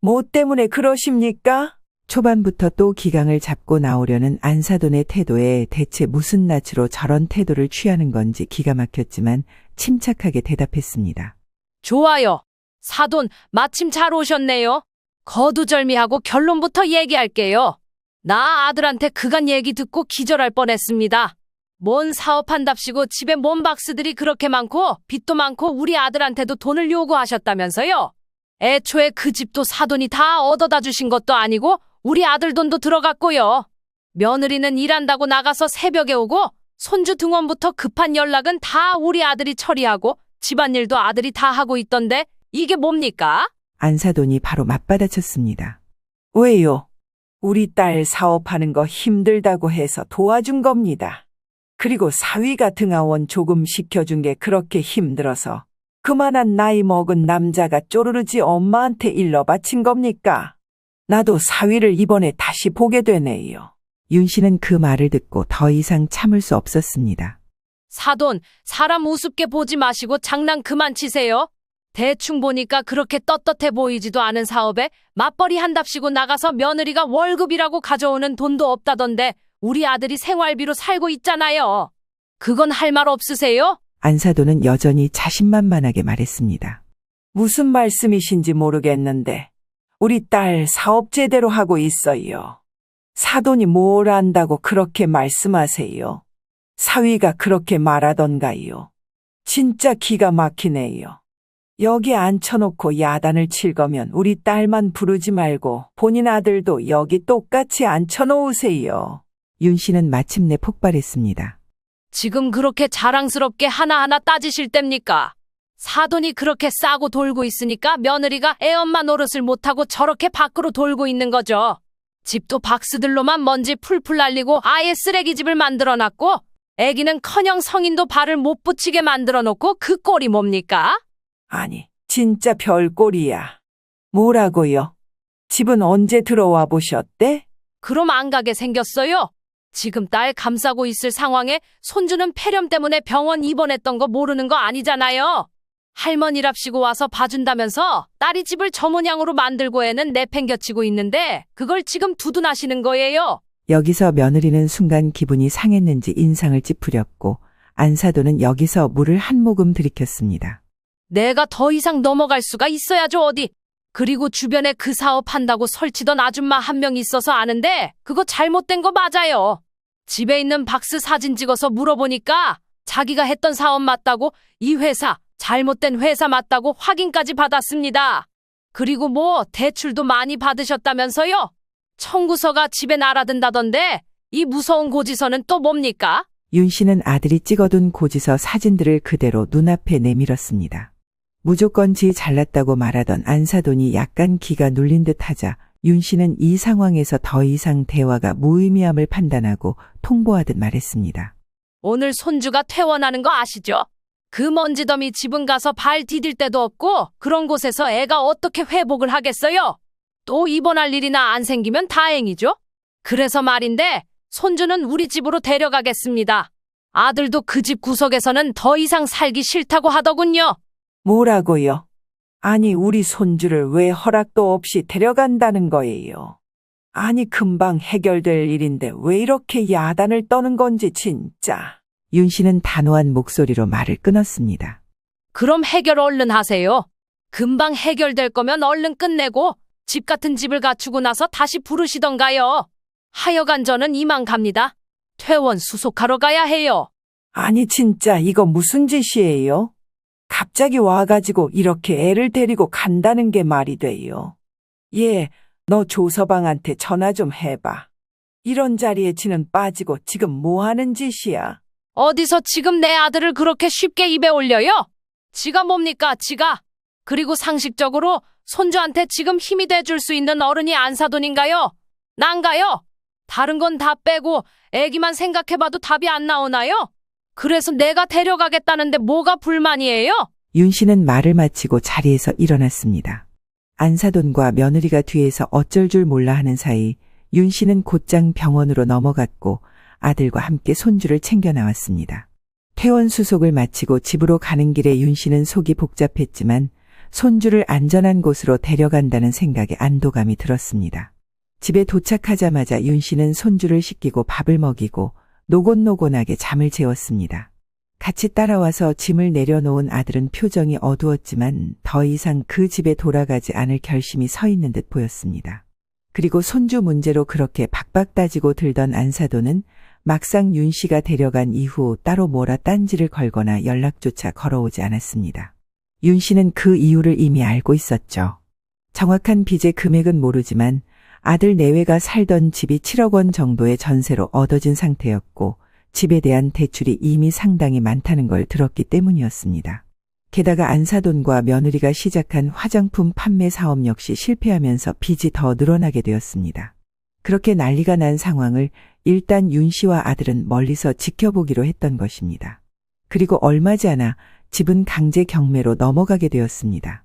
뭐 때문에 그러십니까? 초반부터 또 기강을 잡고 나오려는 안사돈의 태도에 대체 무슨 낯으로 저런 태도를 취하는 건지 기가 막혔지만 침착하게 대답했습니다. 좋아요. 사돈, 마침 잘 오셨네요. 거두절미하고 결론부터 얘기할게요. 나 아들한테 그간 얘기 듣고 기절할 뻔했습니다. 뭔 사업한답시고 집에 뭔 박스들이 그렇게 많고 빚도 많고 우리 아들한테도 돈을 요구하셨다면서요. 애초에 그 집도 사돈이 다 얻어다 주신 것도 아니고 우리 아들 돈도 들어갔고요. 며느리는 일한다고 나가서 새벽에 오고 손주 등원부터 급한 연락은 다 우리 아들이 처리하고 집안일도 아들이 다 하고 있던데 이게 뭡니까? 안사돈이 바로 맞받아쳤습니다. 왜요? 우리 딸 사업하는 거 힘들다고 해서 도와준 겁니다. 그리고 사위가 등하원 조금 시켜준 게 그렇게 힘들어서 그만한 나이 먹은 남자가 쪼르르지 엄마한테 일러 바친 겁니까? 나도 사위를 이번에 다시 보게 되네요. 윤 씨는 그 말을 듣고 더 이상 참을 수 없었습니다. 사돈, 사람 우습게 보지 마시고 장난 그만 치세요. 대충 보니까 그렇게 떳떳해 보이지도 않은 사업에 맞벌이 한답시고 나가서 며느리가 월급이라고 가져오는 돈도 없다던데 우리 아들이 생활비로 살고 있잖아요. 그건 할 말 없으세요? 안사돈은 여전히 자신만만하게 말했습니다. 무슨 말씀이신지 모르겠는데 우리 딸 사업 제대로 하고 있어요. 사돈이 뭘 안다고 그렇게 말씀하세요. 사위가 그렇게 말하던가요. 진짜 기가 막히네요. 여기 앉혀놓고 야단을 칠 거면 우리 딸만 부르지 말고 본인 아들도 여기 똑같이 앉혀놓으세요. 윤 씨는 마침내 폭발했습니다. 지금 그렇게 자랑스럽게 하나하나 따지실 때입니까? 사돈이 그렇게 싸고 돌고 있으니까 며느리가 애엄마 노릇을 못하고 저렇게 밖으로 돌고 있는 거죠. 집도 박스들로만 먼지 풀풀 날리고 아예 쓰레기집을 만들어놨고 애기는커녕 성인도 발을 못 붙이게 만들어놓고 그 꼴이 뭡니까? 아니, 진짜 별꼴이야. 뭐라고요? 집은 언제 들어와 보셨대? 그럼 안 가게 생겼어요. 지금 딸 감싸고 있을 상황에 손주는 폐렴 때문에 병원 입원했던 거 모르는 거 아니잖아요. 할머니랍시고 와서 봐준다면서 딸이 집을 저 모양으로 만들고 애는 내팽겨치고 있는데 그걸 지금 두둔하시는 거예요. 여기서 며느리는 순간 기분이 상했는지 인상을 찌푸렸고 안사돈은 여기서 물을 한 모금 들이켰습니다. 내가 더 이상 넘어갈 수가 있어야죠 어디. 그리고 주변에 그 사업한다고 설치던 아줌마 한 명 있어서 아는데 그거 잘못된 거 맞아요. 집에 있는 박스 사진 찍어서 물어보니까 자기가 했던 사업 맞다고 이 회사 잘못된 회사 맞다고 확인까지 받았습니다. 그리고 뭐 대출도 많이 받으셨다면서요? 청구서가 집에 날아든다던데 이 무서운 고지서는 또 뭡니까? 윤 씨는 아들이 찍어둔 고지서 사진들을 그대로 눈앞에 내밀었습니다. 무조건 지 잘났다고 말하던 안사돈이 약간 기가 눌린 듯 하자 윤 씨는 이 상황에서 더 이상 대화가 무의미함을 판단하고 통보하듯 말했습니다. 오늘 손주가 퇴원하는 거 아시죠? 그 먼지더미 집은 가서 발 디딜 데도 없고 그런 곳에서 애가 어떻게 회복을 하겠어요? 또 입원할 일이나 안 생기면 다행이죠? 그래서 말인데 손주는 우리 집으로 데려가겠습니다. 아들도 그 집 구석에서는 더 이상 살기 싫다고 하더군요. 뭐라고요? 아니, 우리 손주를 왜 허락도 없이 데려간다는 거예요? 아니, 금방 해결될 일인데 왜 이렇게 야단을 떠는 건지 진짜. 윤 씨는 단호한 목소리로 말을 끊었습니다. 그럼 해결 얼른 하세요. 금방 해결될 거면 얼른 끝내고 집 같은 집을 갖추고 나서 다시 부르시던가요. 하여간 저는 이만 갑니다. 퇴원 수속하러 가야 해요. 아니, 진짜 이거 무슨 짓이에요? 갑자기 와가지고 이렇게 애를 데리고 간다는 게 말이 돼요. 예, 너 조서방한테 전화 좀 해봐. 이런 자리에 지는 빠지고 지금 뭐 하는 짓이야? 어디서 지금 내 아들을 그렇게 쉽게 입에 올려요? 지가 뭡니까, 지가? 그리고 상식적으로 손주한테 지금 힘이 돼줄 수 있는 어른이 안사돈인가요? 난가요? 다른 건 다 빼고 애기만 생각해봐도 답이 안 나오나요? 그래서 내가 데려가겠다는데 뭐가 불만이에요? 윤 씨는 말을 마치고 자리에서 일어났습니다. 안사돈과 며느리가 뒤에서 어쩔 줄 몰라 하는 사이 윤 씨는 곧장 병원으로 넘어갔고 아들과 함께 손주를 챙겨 나왔습니다. 퇴원 수속을 마치고 집으로 가는 길에 윤 씨는 속이 복잡했지만 손주를 안전한 곳으로 데려간다는 생각에 안도감이 들었습니다. 집에 도착하자마자 윤 씨는 손주를 씻기고 밥을 먹이고 노곤노곤하게 잠을 재웠습니다. 같이 따라와서 짐을 내려놓은 아들은 표정이 어두웠지만 더 이상 그 집에 돌아가지 않을 결심이 서 있는 듯 보였습니다. 그리고 손주 문제로 그렇게 박박 따지고 들던 안사돈은 막상 윤 씨가 데려간 이후 따로 뭐라 딴지를 걸거나 연락조차 걸어오지 않았습니다. 윤 씨는 그 이유를 이미 알고 있었죠. 정확한 빚의 금액은 모르지만 아들 내외가 살던 집이 7억 원 정도의 전세로 얻어진 상태였고 집에 대한 대출이 이미 상당히 많다는 걸 들었기 때문이었습니다. 게다가 안사돈과 며느리가 시작한 화장품 판매 사업 역시 실패하면서 빚이 더 늘어나게 되었습니다. 그렇게 난리가 난 상황을 일단 윤 씨와 아들은 멀리서 지켜보기로 했던 것입니다. 그리고 얼마지 않아 집은 강제 경매로 넘어가게 되었습니다.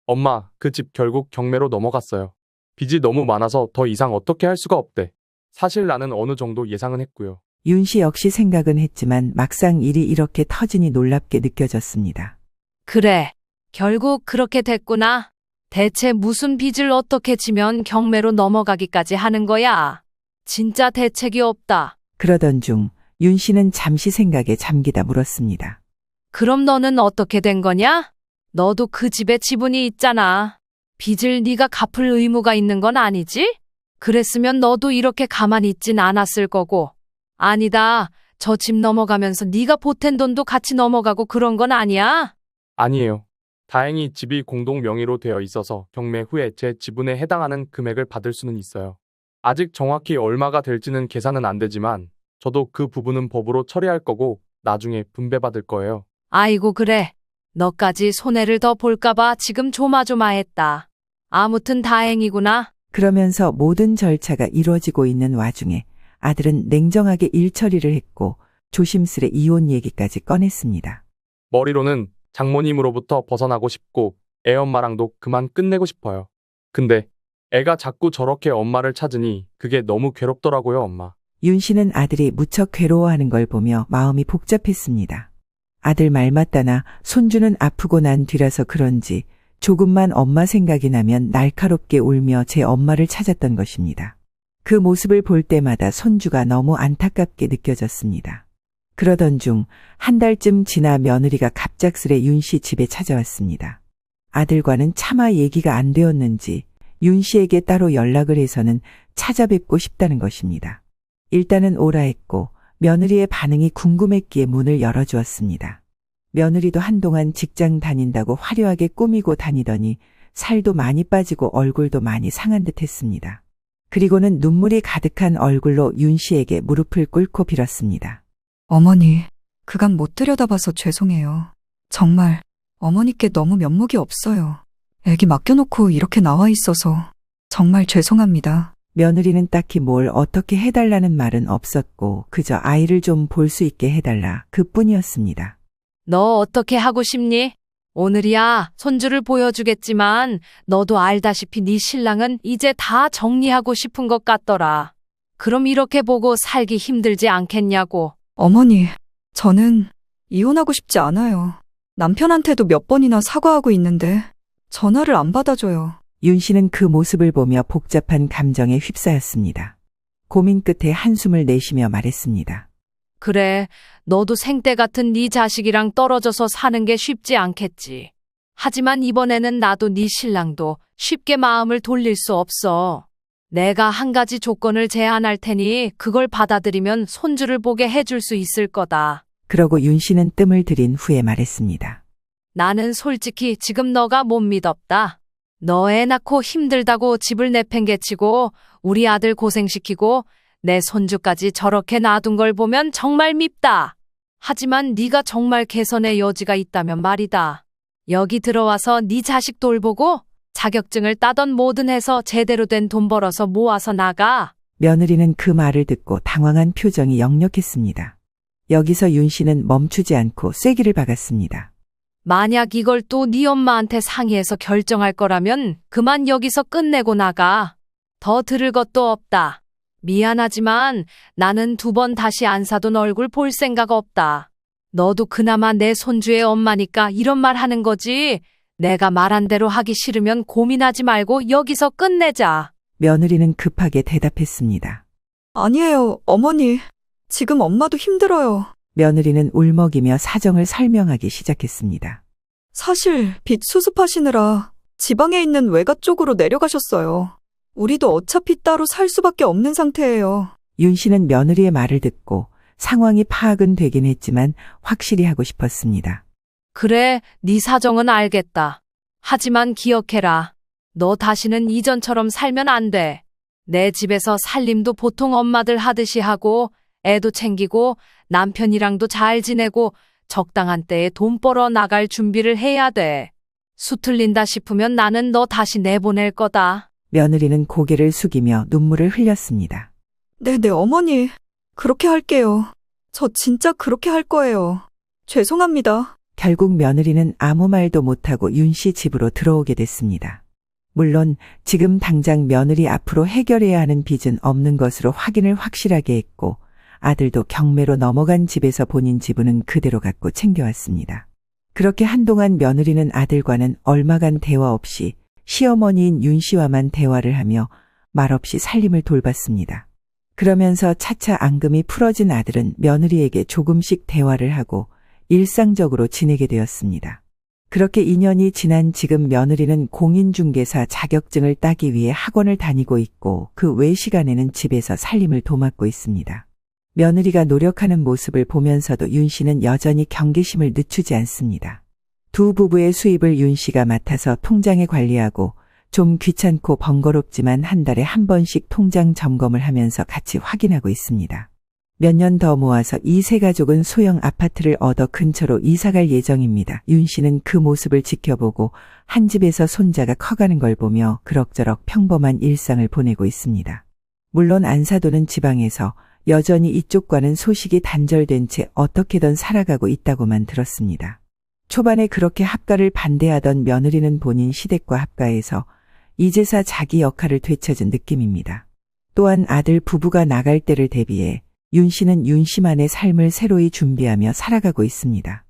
엄마, 그 집 결국 경매로 넘어갔어요. 빚이 너무 많아서 더 이상 어떻게 할 수가 없대. 사실 나는 어느 정도 예상은 했고요. 윤 씨 역시 생각은 했지만 막상 일이 이렇게 터지니 놀랍게 느껴졌습니다. 그래, 결국 그렇게 됐구나. 대체 무슨 빚을 어떻게 지면 경매로 넘어가기까지 하는 거야? 진짜 대책이 없다. 그러던 중 윤 씨는 잠시 생각에 잠기다 물었습니다. 그럼 너는 어떻게 된 거냐? 너도 그 집에 지분이 있잖아. 빚을 네가 갚을 의무가 있는 건 아니지? 그랬으면 너도 이렇게 가만히 있진 않았을 거고. 아니다. 저 집 넘어가면서 네가 보탠 돈도 같이 넘어가고 그런 건 아니야? 아니에요. 다행히 집이 공동 명의로 되어 있어서 경매 후에 제 지분에 해당하는 금액을 받을 수는 있어요. 아직 정확히 얼마가 될지는 계산은 안 되지만 저도 그 부분은 법으로 처리할 거고 나중에 분배받을 거예요. 아이고 그래. 너까지 손해를 더 볼까봐 지금 조마조마했다. 아무튼 다행이구나. 그러면서 모든 절차가 이루어지고 있는 와중에 아들은 냉정하게 일 처리를 했고 조심스레 이혼 얘기까지 꺼냈습니다. 머리로는 장모님으로부터 벗어나고 싶고 애 엄마랑도 그만 끝내고 싶어요. 근데 애가 자꾸 저렇게 엄마를 찾으니 그게 너무 괴롭더라고요, 엄마. 윤 씨는 아들이 무척 괴로워하는 걸 보며 마음이 복잡했습니다. 아들 말 맞다나 손주는 아프고 난 뒤라서 그런지 조금만 엄마 생각이 나면 날카롭게 울며 제 엄마를 찾았던 것입니다. 그 모습을 볼 때마다 손주가 너무 안타깝게 느껴졌습니다. 그러던 중 한 달쯤 지나 며느리가 갑작스레 윤 씨 집에 찾아왔습니다. 아들과는 차마 얘기가 안 되었는지 윤 씨에게 따로 연락을 해서는 찾아뵙고 싶다는 것입니다. 일단은 오라 했고 며느리의 반응이 궁금했기에 문을 열어주었습니다. 며느리도 한동안 직장 다닌다고 화려하게 꾸미고 다니더니 살도 많이 빠지고 얼굴도 많이 상한 듯 했습니다. 그리고는 눈물이 가득한 얼굴로 윤 씨에게 무릎을 꿇고 빌었습니다. 어머니, 그간 못 들여다봐서 죄송해요. 정말 어머니께 너무 면목이 없어요. 애기 맡겨놓고 이렇게 나와 있어서 정말 죄송합니다. 며느리는 딱히 뭘 어떻게 해달라는 말은 없었고 그저 아이를 좀 볼 수 있게 해달라 그뿐이었습니다. 너 어떻게 하고 싶니? 오늘이야 손주를 보여주겠지만 너도 알다시피 네 신랑은 이제 다 정리하고 싶은 것 같더라. 그럼 이렇게 보고 살기 힘들지 않겠냐고. 어머니, 저는 이혼하고 싶지 않아요. 남편한테도 몇 번이나 사과하고 있는데 전화를 안 받아줘요. 윤 씨는 그 모습을 보며 복잡한 감정에 휩싸였습니다. 고민 끝에 한숨을 내쉬며 말했습니다. 그래, 너도 생때 같은 네 자식이랑 떨어져서 사는 게 쉽지 않겠지. 하지만 이번에는 나도 네 신랑도 쉽게 마음을 돌릴 수 없어. 내가 한 가지 조건을 제안할 테니 그걸 받아들이면 손주를 보게 해줄 수 있을 거다. 그러고 윤 씨는 뜸을 들인 후에 말했습니다. 나는 솔직히 지금 너가 못 믿었다. 너 애 낳고 힘들다고 집을 내팽개치고 우리 아들 고생시키고 내 손주까지 저렇게 놔둔 걸 보면 정말 밉다. 하지만 네가 정말 개선의 여지가 있다면 말이다. 여기 들어와서 네 자식 돌보고 자격증을 따던 뭐든 해서 제대로 된 돈 벌어서 모아서 나가. 며느리는 그 말을 듣고 당황한 표정이 역력했습니다. 여기서 윤 씨는 멈추지 않고 쐐기를 박았습니다. 만약 이걸 또 네 엄마한테 상의해서 결정할 거라면 그만 여기서 끝내고 나가. 더 들을 것도 없다. 미안하지만 나는 2번 다시 안 사돈 얼굴 볼 생각 없다. 너도 그나마 내 손주의 엄마니까 이런 말 하는 거지. 내가 말한 대로 하기 싫으면 고민하지 말고 여기서 끝내자. 며느리는 급하게 대답했습니다. 아니에요, 어머니. 지금 엄마도 힘들어요. 며느리는 울먹이며 사정을 설명하기 시작했습니다. 사실 빚 수습하시느라 지방에 있는 외가 쪽으로 내려가셨어요. 우리도 어차피 따로 살 수밖에 없는 상태예요. 윤 씨는 며느리의 말을 듣고 상황이 파악은 되긴 했지만 확실히 하고 싶었습니다. 그래, 네 사정은 알겠다. 하지만 기억해라. 너 다시는 이전처럼 살면 안 돼. 내 집에서 살림도 보통 엄마들 하듯이 하고 애도 챙기고 남편이랑도 잘 지내고 적당한 때에 돈 벌어 나갈 준비를 해야 돼. 수틀린다 싶으면 나는 너 다시 내보낼 거다. 며느리는 고개를 숙이며 눈물을 흘렸습니다. 네, 어머니. 그렇게 할게요. 저 진짜 그렇게 할 거예요. 죄송합니다. 결국 며느리는 아무 말도 못하고 윤 씨 집으로 들어오게 됐습니다. 물론 지금 당장 며느리 앞으로 해결해야 하는 빚은 없는 것으로 확인을 확실하게 했고 아들도 경매로 넘어간 집에서 본인 지분은 그대로 갖고 챙겨왔습니다. 그렇게 한동안 며느리는 아들과는 얼마간 대화 없이 시어머니인 윤 씨와만 대화를 하며 말없이 살림을 돌봤습니다. 그러면서 차차 앙금이 풀어진 아들은 며느리에게 조금씩 대화를 하고 일상적으로 지내게 되었습니다. 그렇게 2년이 지난 지금 며느리는 공인중개사 자격증을 따기 위해 학원을 다니고 있고 그 외 시간에는 집에서 살림을 도맡고 있습니다. 며느리가 노력하는 모습을 보면서도 윤 씨는 여전히 경계심을 늦추지 않습니다. 두 부부의 수입을 윤 씨가 맡아서 통장에 관리하고 좀 귀찮고 번거롭지만 한 달에 한 번씩 통장 점검을 하면서 같이 확인하고 있습니다. 몇 년 더 모아서 이 세 가족은 소형 아파트를 얻어 근처로 이사갈 예정입니다. 윤 씨는 그 모습을 지켜보고 한 집에서 손자가 커가는 걸 보며 그럭저럭 평범한 일상을 보내고 있습니다. 물론 안사돈은 지방에서 여전히 이쪽과는 소식이 단절된 채 어떻게든 살아가고 있다고만 들었습니다. 초반에 그렇게 합가를 반대하던 며느리는 본인 시댁과 합가해서 이제서 자기 역할을 되찾은 느낌입니다. 또한 아들 부부가 나갈 때를 대비해 윤 씨는 윤 씨만의 삶을 새로이 준비하며 살아가고 있습니다.